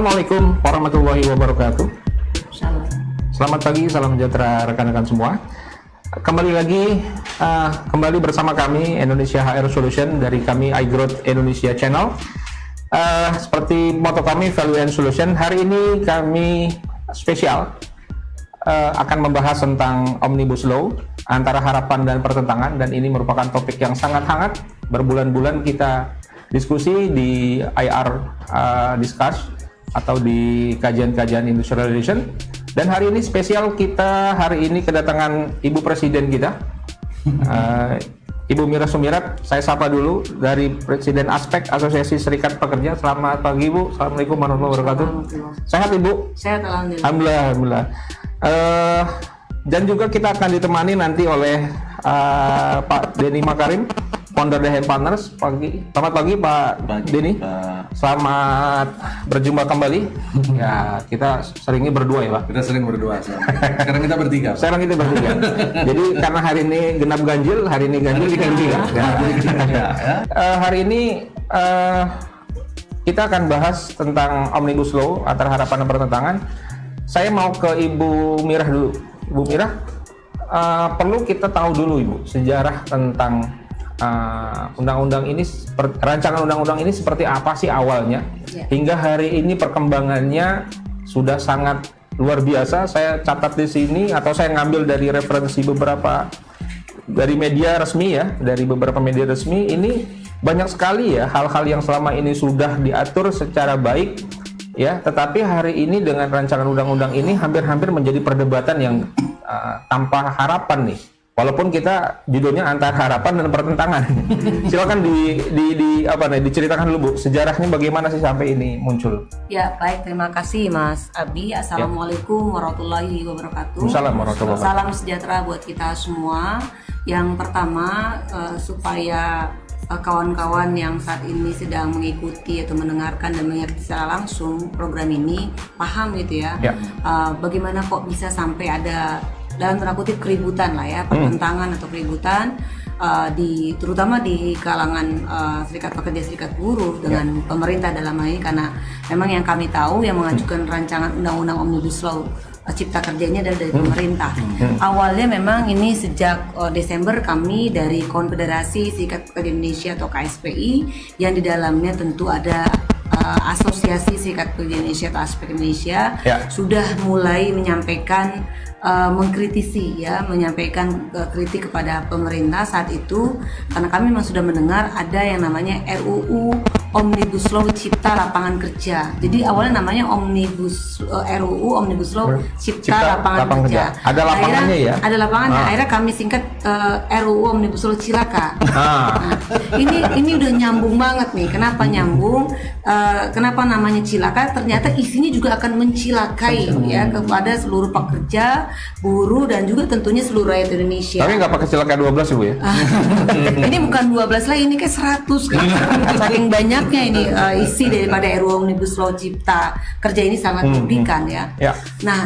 Assalamualaikum warahmatullahi wabarakatuh. Salam. Selamat pagi, salam sejahtera rekan-rekan semua. Kembali lagi, bersama kami Indonesia HR Solution dari kami iGrowth Indonesia Channel. Seperti moto kami Value and Solution, hari ini kami spesial akan membahas tentang Omnibus Law, antara harapan dan pertentangan, dan ini merupakan topik yang sangat hangat. Berbulan-bulan kita diskusi di IR Discuss atau di kajian-kajian industrial relation. Dan hari ini spesial, kita hari ini kedatangan Ibu Presiden kita, Ibu Mira Sumirat. Saya sapa dulu dari Presiden Aspek Asosiasi Serikat Pekerja. Selamat pagi Ibu. Assalamualaikum warahmatullahi wabarakatuh. Sehat Ibu? Sehat alhamdulillah. Alhamdulillah. Dan juga kita akan ditemani nanti oleh Pak Denny Makarim, founder The Partners. Selamat pagi Pak Denny. Selamat berjumpa kembali. Ya, kita seringnya berdua ya Pak. Kita sering berdua. Sekarang kita bertiga. Sekarang kita bertiga. Jadi karena hari ini genap ganjil, hari ini ganjil kita bertiga. Hari ini kita akan bahas tentang Omnibus Law, antara harapan dan pertentangan. Saya mau ke Ibu Mirah dulu. Ibu Mirah, perlu kita tahu dulu Ibu sejarah tentang undang-undang ini, rancangan undang-undang ini seperti apa sih awalnya, hingga hari ini perkembangannya sudah sangat luar biasa. Saya catat di sini, atau saya ngambil dari referensi beberapa dari media resmi ya, dari beberapa media resmi. Ini banyak sekali ya hal-hal yang selama ini sudah diatur secara baik ya, tetapi hari ini dengan rancangan undang-undang ini hampir-hampir menjadi perdebatan yang tanpa harapan nih. Walaupun kita judulnya antara harapan dan pertentangan. Silakan diceritakan dulu Bu, sejarahnya bagaimana sih sampai ini muncul. Ya baik, terima kasih Mas Abi. Assalamualaikum warahmatullahi wabarakatuh. Assalamualaikum warahmatullahi wabarakatuh. Salam sejahtera buat kita semua. Yang pertama, supaya kawan-kawan yang saat ini sedang mengikuti atau mendengarkan dan melihat secara langsung program ini paham gitu ya. Bagaimana kok bisa sampai ada dalam tanda kutip keributan lah ya, pertentangan atau keributan terutama di kalangan serikat pekerja, serikat buruh dengan pemerintah dalam hal ini, karena memang yang kami tahu yang mengajukan rancangan undang-undang Omnibus Law Cipta Kerjanya adalah dari pemerintah. Awalnya memang ini sejak Desember kami dari Konfederasi Serikat Pekerja Indonesia atau KSPI, yang di dalamnya tentu ada Asosiasi Serikat Pekerja Indonesia atau Aspek Indonesia, sudah mulai menyampaikan menyampaikan kritik kepada pemerintah saat itu, karena kami memang sudah mendengar ada yang namanya RUU Omnibus Law Cipta Lapangan Kerja. Jadi awalnya namanya RUU Omnibus Law Cipta Lapangan Kerja. Ada lapangannya ya? Ada lapangannya. Akhirnya kami singkat RUU Omnibus Law Cilaka. Nah, ini udah nyambung banget nih. Kenapa nyambung? Kenapa namanya Cilaka? Ternyata isinya juga akan mencilakai ya kepada seluruh pekerja, buruh, dan juga tentunya seluruh rakyat Indonesia. Tapi nggak pakai Cilaka 12 Ibu ya? Ini bukan 12 lagi, ini kayak 100 kan. Saking banyaknya ini isi daripada RUU Omnibus Law Cipta Kerja ini sangat merugikan ya. Nah,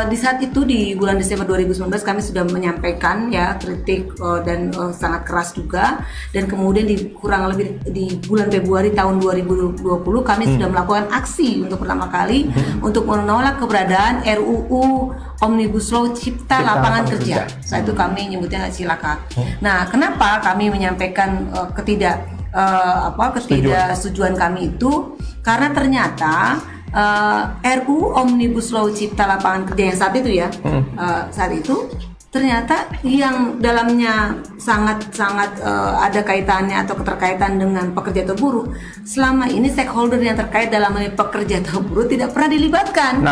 di saat itu di bulan Desember 2019 kami sudah menyampaikan ya kritik dan sangat keras juga, dan kemudian kurang lebih di bulan Februari tahun 2020 kami sudah melakukan aksi untuk pertama kali untuk menolak keberadaan RUU Omnibus Law Cipta Lapangan Kerja. Saat itu kami nyebutnya Cilaka. Nah, kenapa kami menyampaikan ketidaksetujuan kami itu? Karena ternyata RUU Omnibus Law Cipta Lapangan Kerja yang saat itu ya, saat itu ternyata yang dalamnya sangat ada kaitannya atau keterkaitan dengan pekerja atau buruh. Selama ini stakeholder yang terkait dalam hal pekerja atau buruh tidak pernah dilibatkan.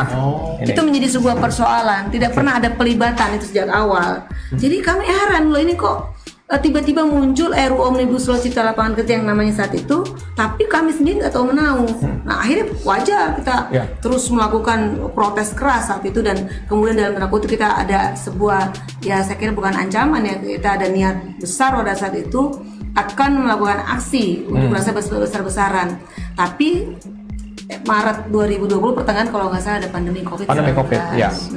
Itu menjadi sebuah persoalan. Tidak pernah ada pelibatan itu sejak awal. Jadi kami heran loh, ini kok tiba-tiba muncul RUU Omnibus Law Cipta Lapangan Kerja yang namanya saat itu, tapi kami sendiri nggak tahu menahu. Nah, akhirnya wajar kita terus melakukan protes keras saat itu, dan kemudian dalam tanda kutip kita ada sebuah, ya saya kira bukan ancaman ya, kita ada niat besar pada saat itu akan melakukan aksi untuk merasa besar-besaran. Tapi Maret 2020 pertengahan kalau nggak salah ada pandemi COVID.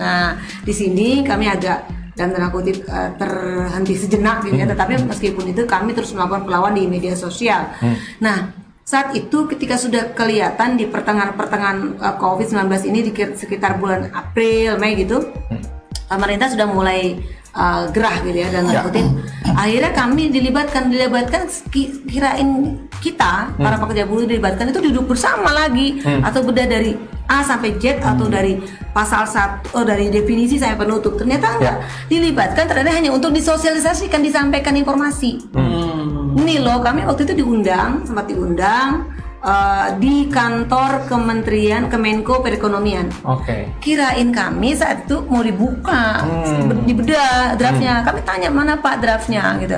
Nah, di sini kami agak dan tanda kutip terhenti sejenak gitu ya, tetapi meskipun itu kami terus melakukan perlawanan di media sosial. Nah, saat itu ketika sudah kelihatan di pertengahan COVID-19 ini di sekitar bulan April, Mei gitu, pemerintah sudah mulai gerah gitu ya dan ngikutin. Akhirnya kami dilibatkan kirain kita para pekerja buruh dilibatkan itu duduk bersama lagi atau beda dari A sampai Z atau dari pasal 1 dari definisi sampai penutup. Ternyata enggak dilibatkan, ternyata hanya untuk disosialisasikan, disampaikan informasi. Ini loh, kami waktu itu sempat diundang di kantor Kementerian Kemenko Perekonomian. Kirain kami saat itu mau dibuka, dibedah draftnya. Kami tanya mana Pak draftnya gitu.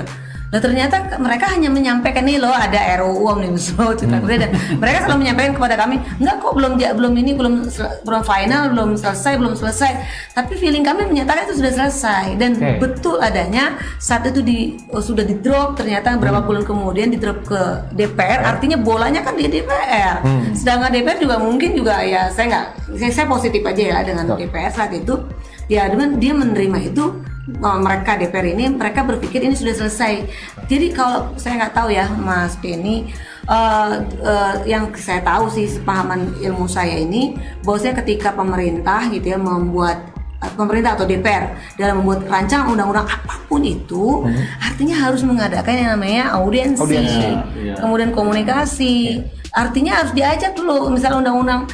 Nah ternyata mereka hanya menyampaikan nih loh ada RUU Omnibus Law Cipta Kerja, dan mereka selalu menyampaikan kepada kami enggak kok belum final, belum selesai. Tapi feeling kami menyatakan itu sudah selesai dan betul adanya saat itu sudah di drop, ternyata beberapa bulan kemudian di drop ke DPR, artinya bolanya kan di DPR. Sedangkan DPR juga mungkin juga ya saya positif aja ya dengan DPR saat itu. Ya dia menerima itu, mereka DPR ini mereka berpikir ini sudah selesai. Jadi kalau saya nggak tahu ya Mas Denny, yang saya tahu sih sepahaman ilmu saya ini bahwasanya ketika pemerintah gitu ya pemerintah atau DPR dalam membuat rancangan undang-undang apapun itu, artinya harus mengadakan yang namanya audiensi. Kemudian komunikasi. Artinya harus diajak dulu, misalnya undang-undang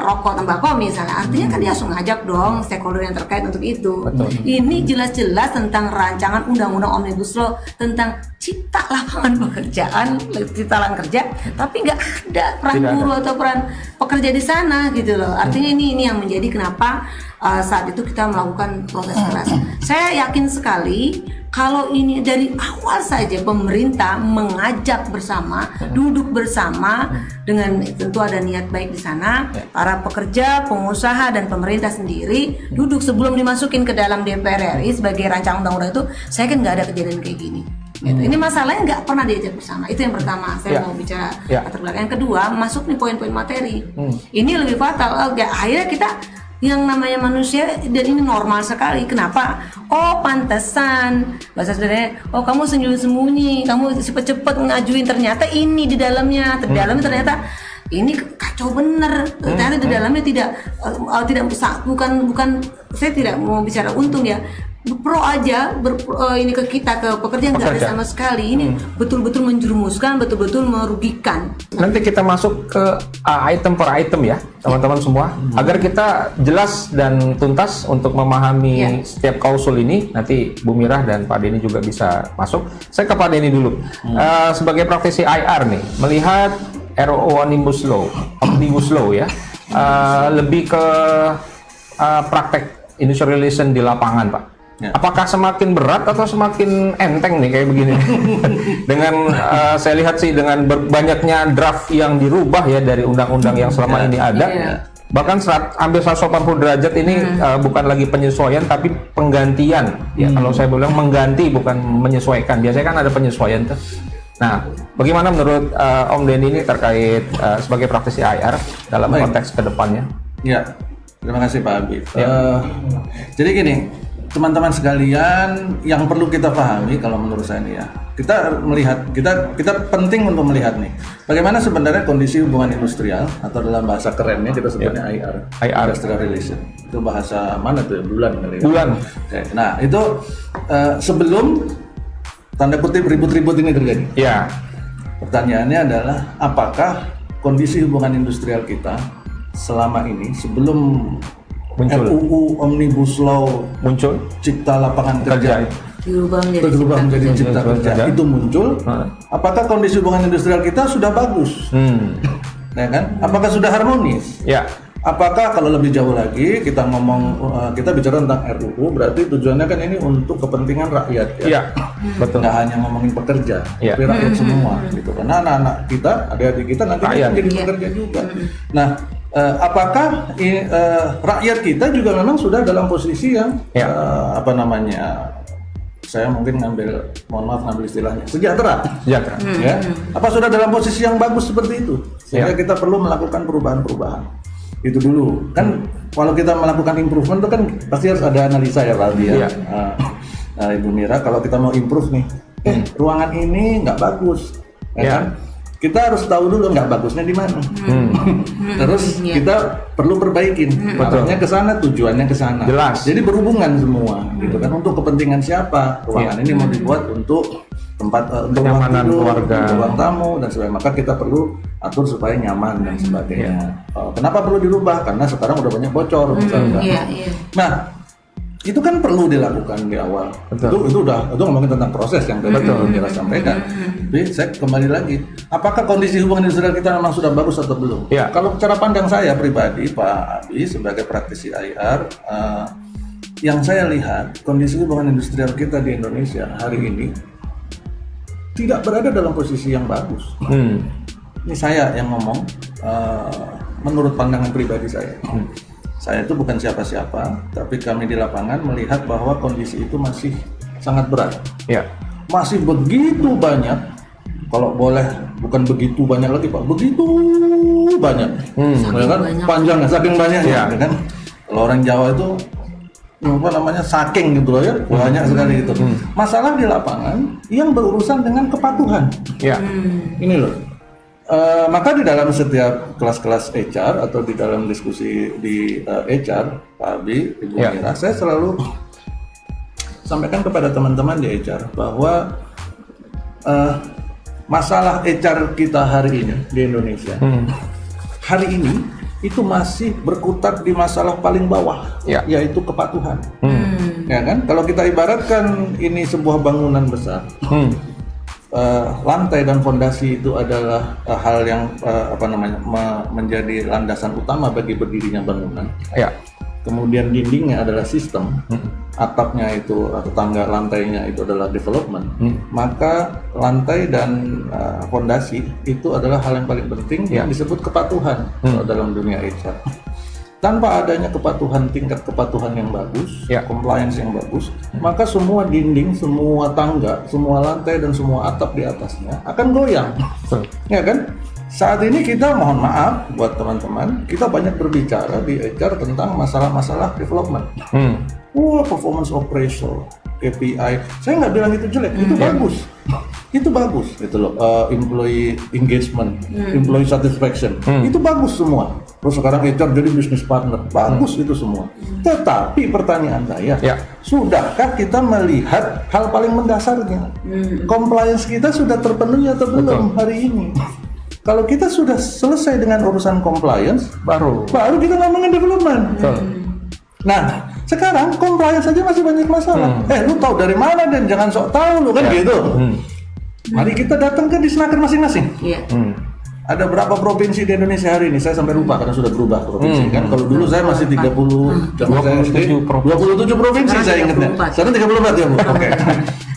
rokok tembakau misalnya, artinya kan dia langsung ngajak dong stakeholder yang terkait untuk itu. Ini jelas-jelas tentang rancangan undang-undang Omnibus Law tentang cipta lapangan pekerjaan, cipta lapangan kerja, tapi nggak ada peran buruh atau peran pekerja di sana gitu loh. Artinya ini yang menjadi kenapa saat itu kita melakukan proses keras. Saya yakin sekali kalau ini dari awal saja pemerintah mengajak bersama, duduk bersama dengan tentu ada niat baik di sana, para pekerja, pengusaha dan pemerintah sendiri duduk sebelum dimasukin ke dalam DPR RI sebagai rancangan undang-undang itu, saya kan nggak ada kejadian kayak gini. Gitu. Ini masalahnya nggak pernah diajak bersama. Itu yang pertama. Saya mau bicara latar belakang. Yang kedua, masuk nih poin-poin materi. Ini lebih fatal. Akhirnya kita yang namanya manusia dan ini normal sekali. Kenapa? Oh pantesan bahasa sederhananya. Oh kamu sembunyi, kamu cepet-cepet ngajuin, ternyata ini di dalamnya ternyata ini kacau bener. Ternyata di dalamnya bukan saya tidak mau bicara untung ya. Pro aja ini ke kita, ke pekerja nggak ada sama sekali. Ini betul-betul menjerumuskan, betul-betul merugikan. Nanti kita masuk ke item per item ya teman-teman semua, agar kita jelas dan tuntas untuk memahami setiap klausul ini. Nanti Bu Mirah dan Pak Denny juga bisa masuk. Saya ke Pak Denny dulu. Sebagai praktisi IR nih, melihat RUU Omnibus Law ya, lebih ke praktek industrial relation di lapangan Pak. Apakah semakin berat atau semakin enteng nih kayak begini? Dengan saya lihat sih dengan banyaknya draft yang dirubah ya dari undang-undang yang selama ini ada, bahkan hampir 180 derajat ini bukan lagi penyesuaian tapi penggantian. Ya kalau saya bilang mengganti bukan menyesuaikan. Biasanya kan ada penyesuaian tuh. Nah, bagaimana menurut Om Denny ini terkait sebagai praktisi IR dalam konteks kedepannya? Ya, terima kasih Pak Habib. Jadi gini. Teman-teman sekalian, yang perlu kita pahami kalau menurut saya nih ya, kita melihat, kita penting untuk melihat nih, bagaimana sebenarnya kondisi hubungan industrial atau dalam bahasa kerennya kita sebutnya IR, Industrial Relation. Itu bahasa mana tuh? Bulan kali ya? Bulan. Oke. Nah itu sebelum tanda kutip ribut-ribut ini terjadi. Ya. Pertanyaannya adalah apakah kondisi hubungan industrial kita selama ini sebelum RUU Omnibus Law muncul, Cipta Lapangan Kerja berubah menjadi Cipta Kerja itu muncul, apakah kondisi hubungan industrial kita sudah bagus? Ya kan? Apakah sudah harmonis? Ya. Apakah kalau lebih jauh lagi kita bicara tentang RUU, berarti tujuannya kan ini untuk kepentingan rakyat ya? Ya, betul. Nggak hanya ngomongin pekerja, tapi rakyat semua gitu. Karena anak-anak kita, adik-adik kita nanti menjadi pekerja juga. Nah, apakah rakyat kita juga memang sudah dalam posisi yang saya mungkin mohon maaf ngambil istilahnya sejahtera. Ya. Apa sudah dalam posisi yang bagus seperti itu sehingga kita perlu melakukan perubahan-perubahan itu dulu kan. Kalau kita melakukan improvement itu kan pasti harus ada analisa ya Pak Aldi ya. Ibu Mira, kalau kita mau improve nih ruangan ini nggak bagus kan? kita harus tahu dulu nggak bagusnya di mana. Terus kita perlu perbaikin. Arahnya ke sana, tujuannya ke sana. Jelas. Jadi berhubungan semua, gitu kan. Untuk kepentingan siapa? Ruangan ini mau dibuat untuk tempat untuk ruang kenyamanan tidur, keluarga, untuk ruang tamu dan sebagainya. Maka kita perlu atur supaya nyaman dan sebagainya. Kenapa perlu dirubah? Karena sekarang udah banyak bocor misalnya. Nah, itu kan perlu dilakukan di awal. Itu ngomongin tentang proses yang tadi Mira sampaikan. Jadi saya kembali lagi, apakah kondisi hubungan industrial kita memang sudah bagus atau belum? Kalau cara pandang saya pribadi, Pak Abi sebagai praktisi IR, yang saya lihat kondisi hubungan industrial kita di Indonesia hari ini tidak berada dalam posisi yang bagus. Ini saya yang ngomong, menurut pandangan pribadi saya. Saya itu bukan siapa-siapa, tapi kami di lapangan melihat bahwa kondisi itu masih sangat berat. Masih begitu banyak, kalau boleh bukan begitu banyak lagi Pak, begitu banyak. Ya kan? Panjangnya, saking banyaknya. Ya kan? Kalau orang Jawa itu apa namanya saking gitu loh ya, banyak sekali gitu. Masalah di lapangan yang berurusan dengan kepatuhan. Ini loh. Maka di dalam setiap kelas-kelas HR atau di dalam diskusi di HR, Pak Abi, Ibu Mira, saya selalu sampaikan kepada teman-teman di HR bahwa masalah HR kita hari ini di Indonesia, hari ini itu masih berkutat di masalah paling bawah, yaitu kepatuhan. Ya kan? Kalau kita ibaratkan ini sebuah bangunan besar. Lantai dan fondasi itu adalah hal yang menjadi landasan utama bagi berdirinya bangunan. Kemudian dindingnya adalah sistem, atapnya itu atau tangga lantainya itu adalah development. Maka lantai dan fondasi itu adalah hal yang paling penting yang disebut kepatuhan dalam dunia HR. Tanpa adanya kepatuhan, tingkat kepatuhan yang bagus, compliance yang bagus, maka semua dinding, semua tangga, semua lantai dan semua atap di atasnya akan goyang. Ya kan? Saat ini kita mohon maaf buat teman-teman, kita banyak berbicara di HR tentang masalah-masalah development. Performance appraisal, KPI. Saya nggak bilang itu jelek, itu bagus. Itu bagus, gitu loh. Employee engagement, employee satisfaction, itu bagus semua. Terus sekarang HR jadi business partner, bagus itu semua. Tetapi pertanyaan saya, sudahkah kita melihat hal paling mendasarnya? Compliance kita sudah terpenuhi atau belum hari ini? Kalau kita sudah selesai dengan urusan compliance, baru kita ngomongin development. Nah, sekarang compliance saja masih banyak masalah. Lu tahu dari mana dan jangan sok tahu lu kan gitu. Mari kita datang ke Disnaker masing-masing. Ada berapa provinsi di Indonesia hari ini? Saya sampai lupa karena sudah berubah provinsi kan. Kalau dulu saya masih 27 provinsi saya ingatnya. Sekarang 34 ya Bu. Oke.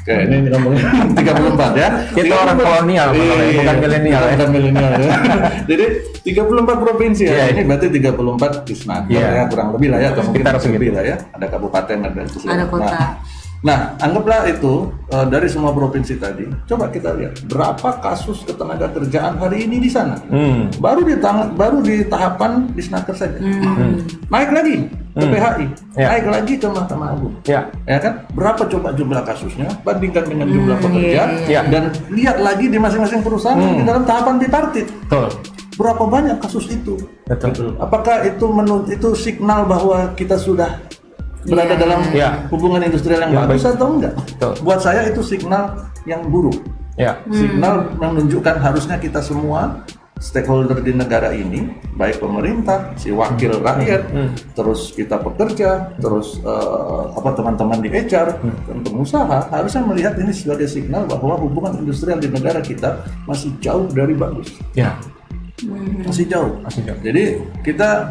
Oke, ini ngomongin 34 ya. Kita orang kolonial, bukan milenial ya. Bukan milenial ya. Jadi 34 provinsi ya. Ini berarti 34 Disnaker ya, kurang lebih lah ya. Sekitar segitu lah ya. Ada kabupaten, ada kota. Nah, anggaplah itu dari semua provinsi tadi. Coba kita lihat berapa kasus ketenaga kerjaan hari ini di sana. Baru di tahapan Disnaker saja. Naik lagi ke PHI, naik lagi ke Mahkamah Agung. Ya kan? Berapa coba jumlah kasusnya? Bandingkan dengan jumlah pekerja dan lihat lagi di masing-masing perusahaan di dalam tahapan tripartit. Berapa banyak kasus itu? Apakah itu signal bahwa kita sudah berada dalam hubungan industrial yang bagus atau enggak? Buat saya itu signal yang buruk. Signal yang menunjukkan harusnya kita semua stakeholder di negara ini, baik pemerintah, si wakil rakyat, terus kita pekerja, terus teman-teman di HR dan pengusaha harusnya melihat ini sebagai signal bahwa hubungan industrial di negara kita masih jauh dari bagus. Masih jauh. Jadi kita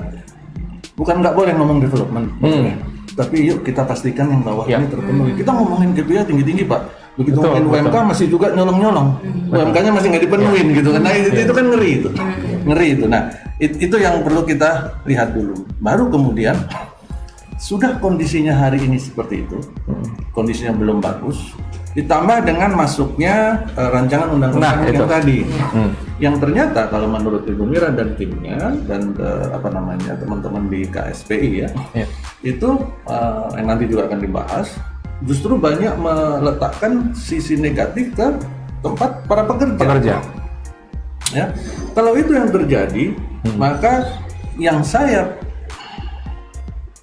bukan nggak boleh ngomong development. Tapi yuk kita pastikan yang bawah ini terpenuhi. Kita ngomongin KPI tinggi-tinggi Pak. Begitu ngomongin UMK masih juga nyolong-nyolong. UMK-nya masih nggak dipenuhin gitu kan. Nah itu kan ngeri itu. Ngeri itu. Nah itu yang perlu kita lihat dulu. Baru kemudian sudah kondisinya hari ini seperti itu. Kondisinya belum bagus. Ditambah dengan masuknya rancangan undang-undang yang tadi. Yang ternyata kalau menurut Ibu Mira dan timnya dan teman-teman di KSPI itu yang nanti juga akan dibahas, justru banyak meletakkan sisi negatif ke tempat para pekerja. Ya, kalau itu yang terjadi, maka yang saya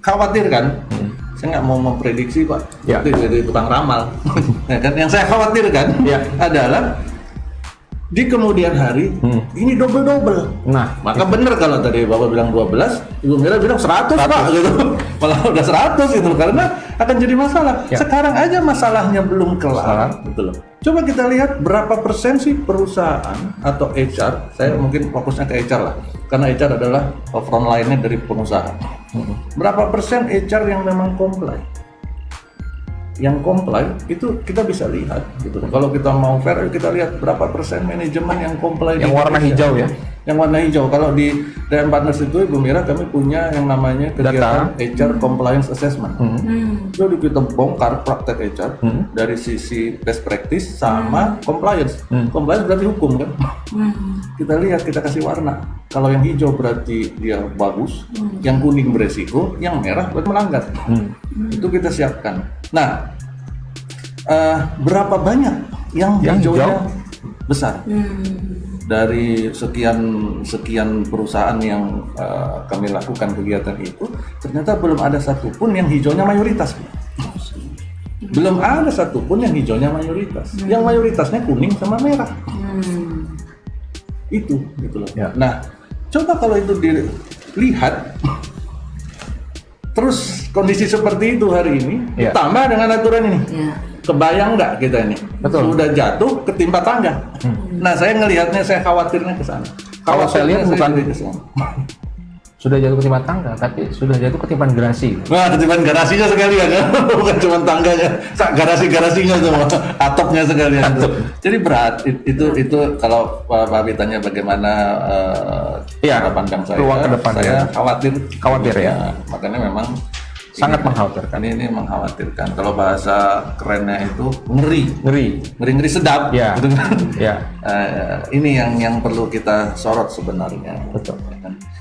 khawatirkan, saya nggak mau memprediksi Pak, Ya. itu dari tukang ramal. Ya kan? Yang saya khawatirkan Ya. adalah di kemudian hari ini double. Nah, Maka benar kalau tadi Bapak bilang 12, Ibu Mira bilang 100 Pak gitu. Malah udah 100 gitu karena akan jadi masalah. Ya. Sekarang aja masalahnya belum kelar gitu loh. Coba kita lihat berapa persen sih perusahaan atau HR, saya mungkin fokusnya ke HR lah. Karena HR adalah front line-nya dari pengusaha. Berapa persen HR yang memang comply? Yang comply itu kita bisa lihat gitu. Kalau kita mau fair, kita lihat berapa persen manajemen yang comply di yang warna Indonesia. hijau ya. Yang warna hijau. Kalau di DM Partners itu Ibu Mira kami punya yang namanya kegiatan HR Compliance Assessment. Jadi kita bongkar praktek HR dari sisi best practice sama compliance. Compliance berarti hukum kan. Kita lihat, kita kasih warna. Kalau yang hijau berarti dia bagus, yang kuning beresiko, yang merah berarti melanggar. Itu kita siapkan. Nah, berapa banyak yang hijaunya besar? Dari sekian perusahaan yang kami lakukan kegiatan itu, ternyata belum ada satupun yang hijaunya mayoritas. Belum ada satupun yang hijaunya mayoritas. Yang mayoritasnya kuning sama merah. Itu, gitu loh. Ya. Nah, coba kalau itu dilihat, terus kondisi seperti itu hari ini, Ya. tambah dengan aturan ini. Ya. Kebayang nggak kita ini? Betul. Sudah jatuh ketimpa tangga. Nah, saya ngelihatnya, saya khawatirnya ke sana. Kalau saya lihat bukan ke sana. sudah jatuh ketimpa tangga, tapi sudah jatuh ketimpan gerasi. Wah, ketipan garasinya sekalian ya. Bukan cuma tangganya, garasi-garasinya semua, atapnya sekalian. Jadi berat. Itu kalau Pak Abi tanya bagaimana Iya, cara pandang saya. peluang ke depan Saya ya. khawatir ya. Makanya memang Sangat mengkhawatirkan. Ini mengkhawatirkan. Kalau bahasa kerennya itu ngeri sedap. Ya. Gitu kan. Ya. Ini yang perlu kita sorot sebenarnya. Betul.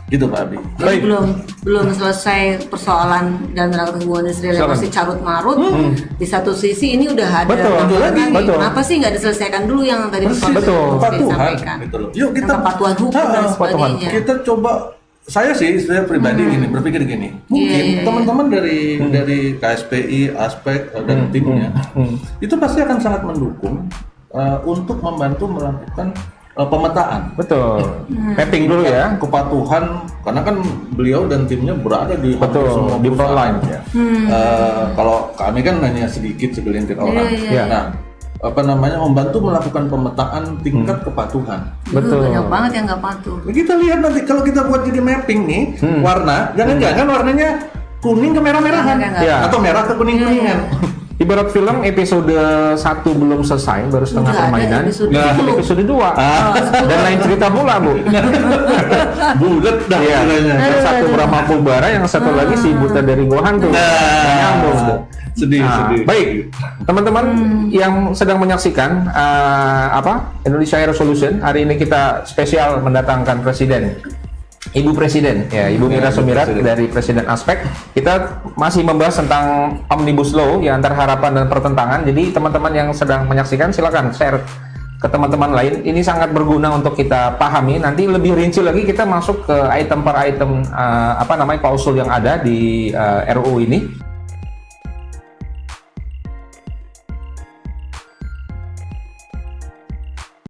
Gitu Pak Abi. Baik. belum selesai persoalan dan tenaga hubungan industrial yang Silakan. masih carut marut. Di satu sisi ini udah ada Betul, persoalan lagi. betul. Kenapa sih nggak diselesaikan dulu yang tadi Persis. persoalan Betul. yang Kepatuhan. disampaikan? Gitu loh. Yuk kita Yang kepatuhan hukum dan sebagainya. Kita coba. Saya pribadi gini, berpikir gini. Mungkin Iya. teman-teman dari KSPI, Aspek dan timnya itu pasti akan sangat mendukung untuk membantu melakukan pemetaan. Betul. Mapping dulu ya. Kepatuhan, karena kan beliau dan timnya berada di hampir Betul, semua di front perusahaan. line ya. Kalau kami kan hanya sedikit segelintir orang. iya. Nah, membantu melakukan pemetaan tingkat kepatuhan. Betul. Banyak banget yang nggak patuh. Kita lihat nanti kalau kita buat jadi mapping nih warna, jangan-jangan warnanya kuning ke merah-merahan Iya. atau merah ke kuning-kuningan. Ibarat film episode 1 belum selesai, baru setengah Udah ada permainan. episode Nah, dua. episode 2. Dan lain cerita pula, Bu. Bulat dah Iya. kiranya. Yang satu Brahma Pulbara, yang satu lagi si Buta dari Gua Hantu. Nyambung, Bu. Sedih, Nah, sedih. baik, teman-teman yang sedang menyaksikan Indonesia Air Solution, hari ini kita spesial mendatangkan Presiden, Ibu Presiden, ya Ibu Mira Sumirat dari Presiden Aspek. Kita masih membahas tentang Omnibus Law ya, antara harapan dan pertentangan. Jadi teman-teman yang sedang menyaksikan silakan share ke teman-teman lain. Ini sangat berguna untuk kita pahami. Nanti lebih rinci lagi kita masuk ke item per item klausul yang ada di RUU ini.